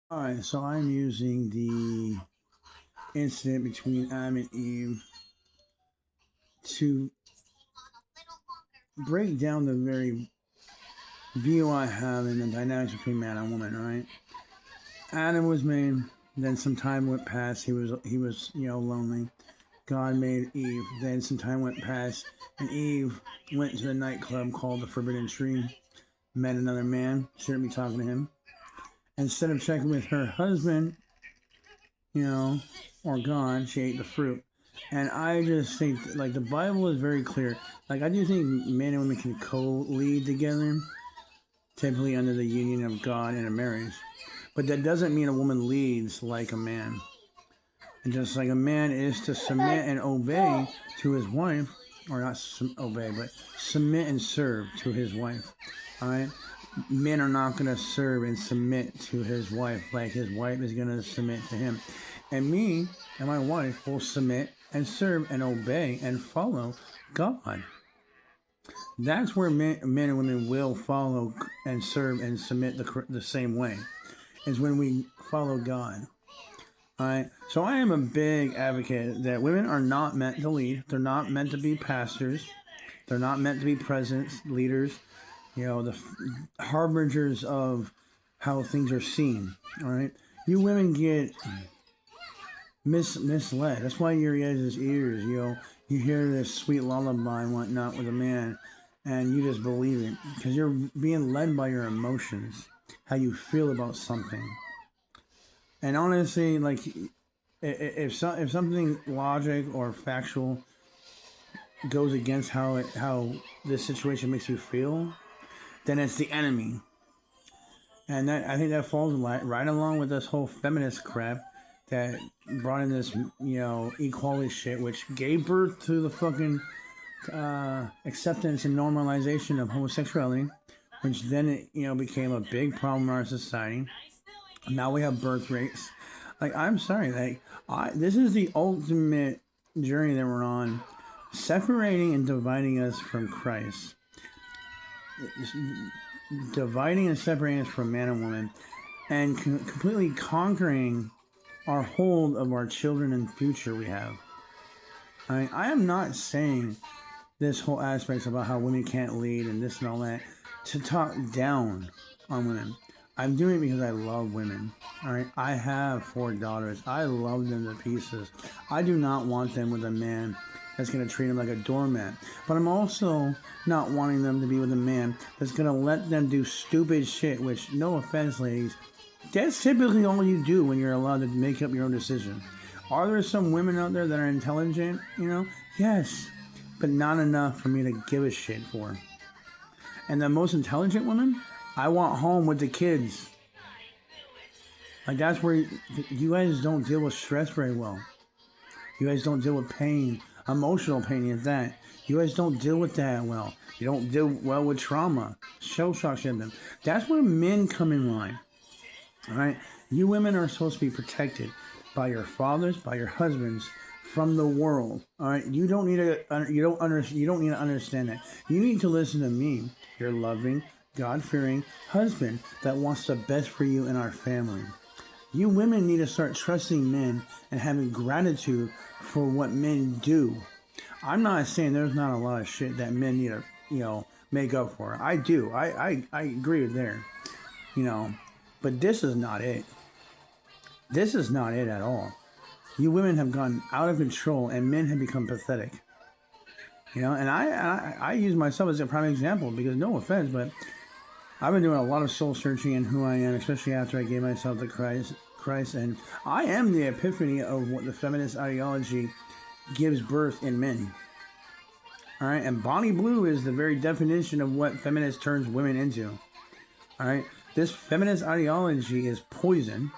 Alright, so I'm using the incident between Adam and Eve to break down the very view I have in the dynamics between man and woman, right? Adam was made, then some time went past, he was lonely. God made Eve, then some time went past, and Eve went to the nightclub called the Forbidden Tree, met another man, shouldn't be talking to him. Instead of checking with her husband, you know, or God, she ate the fruit. And I just think, like, the Bible is very clear. Like, I do think men and women can co lead together, typically under the union of God in a marriage. But that doesn't mean a woman leads like a man. And just like a man is to submit and obey to his wife, or not obey, but submit and serve to his wife. All right? Men are not going to serve and submit to his wife like his wife is going to submit to him. And me and my wife will submit and serve and obey and follow God. That's where men and women will follow and serve and submit the same way, is when we follow God. All right. So I am a big advocate that women are not meant to lead. They're not meant to be pastors. They're not meant to be presidents, leaders. The harbingers of how things are seen. All right. You women get misled. That's why your guys' ears, you hear this sweet lullaby and whatnot with a man, and you just believe it because you're being led by your emotions, how you feel about something. And honestly, like if something logic or factual goes against how this situation makes you feel, then it's the enemy. And I think that falls right along with this whole feminist crap that brought in this equality shit, which gave birth to the fucking acceptance and normalization of homosexuality, which then became a big problem in our society. Now we have birth rates. Like, I'm sorry, this is the ultimate journey that we're on, separating and dividing us from Christ, dividing and separating us from man and woman, and completely conquering our hold of our children and future we have. I am not saying this whole aspect about how women can't lead and this and all that to talk down on women. I'm doing it because I love women. All right, I have 4 daughters. I love them to pieces. I do not want them with a man that's going to treat them like a doormat. But I'm also not wanting them to be with a man that's going to let them do stupid shit, which, no offense, ladies, that's typically all you do when you're allowed to make up your own decision. Are there some women out there that are intelligent? Yes, but not enough for me to give a shit for. And the most intelligent women, I want home with the kids. Like, that's where you guys don't deal with stress very well. You guys don't deal with pain, emotional pain at that. You guys don't deal with that well. You don't deal well with trauma, shell shock syndrome. That's where men come in line. All right, you women are supposed to be protected by your fathers, by your husbands, from the world. All right, you don't need to understand that. You need to listen to me, your loving, God-fearing husband that wants the best for you and our family. You women need to start trusting men and having gratitude for what men do. I'm not saying there's not a lot of shit that men need to, make up for. I do. I agree with there. You know, but this is not it. This is not it at all. You women have gone out of control and men have become pathetic. And I use myself as a prime example because, no offense, but I've been doing a lot of soul searching in who I am, especially after I gave myself to Christ, and I am the epiphany of what the feminist ideology gives birth in men. All right, and Bonnie Blue is the very definition of what feminist turns women into. All right, this feminist ideology is poison.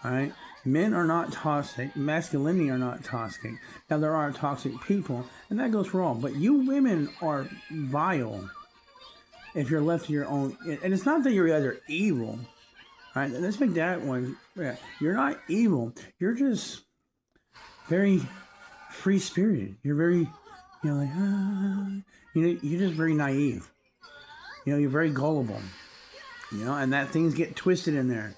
All right, men are not toxic, masculinity are not toxic. Now there are toxic people, and that goes for all. But you women are vile if you're left to your own. And it's not that you guys are evil. All right, let's make that one. Yeah, you're not evil. You're just very free spirited. You're very, like you're just very naive. You're very gullible. And that things get twisted in there.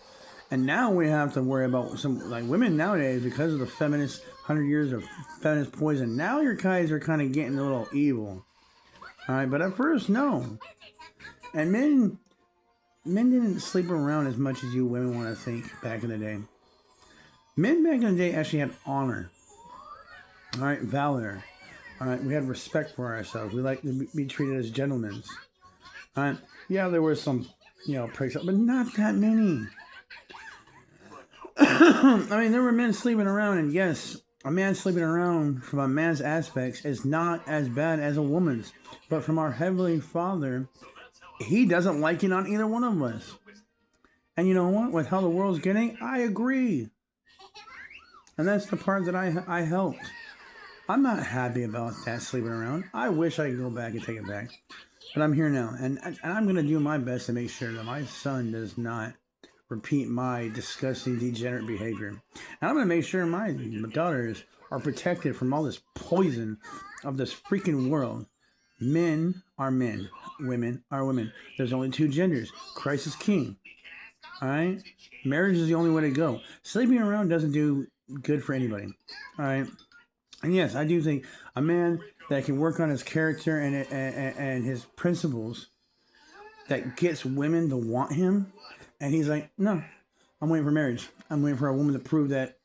And now we have to worry about some, like, women nowadays, because of the feminist 100 years of feminist poison. Now your guys are kind of getting a little evil. All right, but at first, no. And men didn't sleep around as much as you women want to think back in the day. Men back in the day actually had honor. All right, valor. All right, we had respect for ourselves. We like to be treated as gentlemen. All right, yeah, there were some, pricks, but not that many. I mean, there were men sleeping around, and yes, a man sleeping around from a man's aspects is not as bad as a woman's. But from our Heavenly Father, He doesn't like it on either one of us. And you know what? With how the world's getting, I agree. And that's the part that I helped. I'm not happy about that sleeping around. I wish I could go back and take it back. But I'm here now. And I'm going to do my best to make sure that my son does not repeat my disgusting, degenerate behavior. And I'm going to make sure my daughters are protected from all this poison of this freaking world. Men are men. Women are women. There's only two genders. Christ is king. All right? Marriage is the only way to go. Sleeping around doesn't do good for anybody. All right? And yes, I do think a man that can work on his character and his principles, that gets women to want him, and he's like, no, I'm waiting for marriage. I'm waiting for a woman to prove that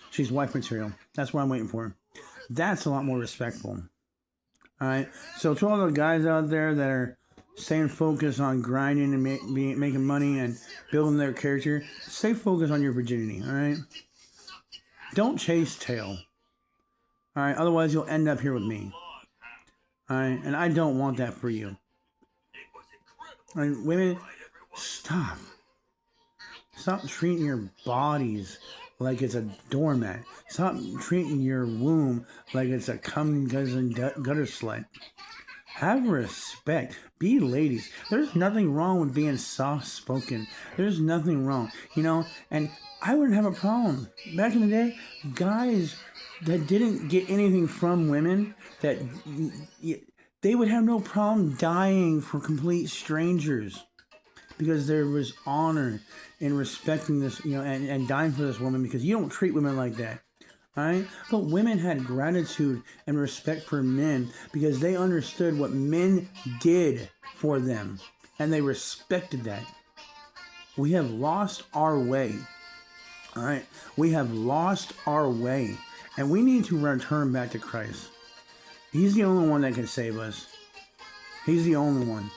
she's wife material. That's what I'm waiting for. That's a lot more respectful. All right. So to all the guys out there that are staying focused on grinding and making money and building their character, stay focused on your virginity. All right. Don't chase tail. All right. Otherwise, you'll end up here with me. All right. And I don't want that for you. All right, women, stop. Stop treating your bodies like it's a doormat. Stop treating your womb like it's a cum-guzzling gutter slut. Have respect. Be ladies. There's nothing wrong with being soft-spoken. There's nothing wrong, and I wouldn't have a problem. Back in the day, guys that didn't get anything from women, that they would have no problem dying for complete strangers, because there was honor in respecting this, and dying for this woman, because you don't treat women like that. All right? But women had gratitude and respect for men because they understood what men did for them, and they respected that. We have lost our way. All right? We have lost our way, and we need to return back to Christ. He's the only one that can save us. He's the only one.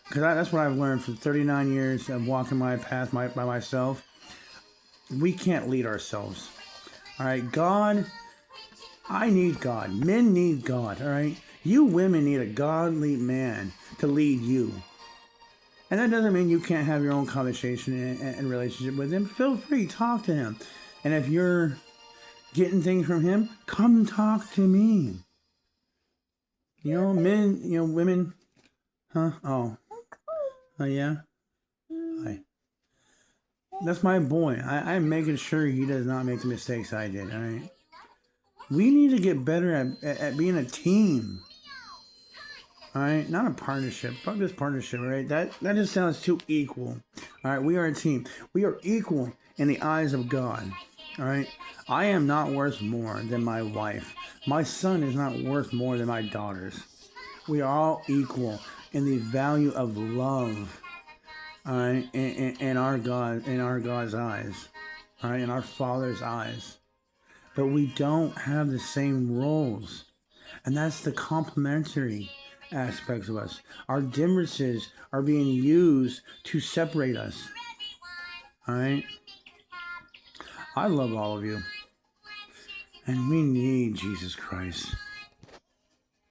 Because that's what I've learned from 39 years of walking my path by myself. We can't lead ourselves. All right, God, I need God. Men need God, all right? You women need a godly man to lead you. And that doesn't mean you can't have your own conversation and relationship with him. Feel free, talk to him. And if you're getting things from him, come talk to me. Men, women, huh? Oh, yeah? Hi. That's my boy. I'm making sure he does not make the mistakes I did, all right? We need to get better at being a team. All right? Not a partnership. Fuck this partnership, all right? That just sounds too equal. All right? We are a team. We are equal in the eyes of God. All right? I am not worth more than my wife. My son is not worth more than my daughters. We are all equal in the value of love. All right, in our God's eyes, all right, in our Father's eyes, but we don't have the same roles, and that's the complementary aspects of us. Our differences are being used to separate us. All right, I love all of you, and we need Jesus Christ.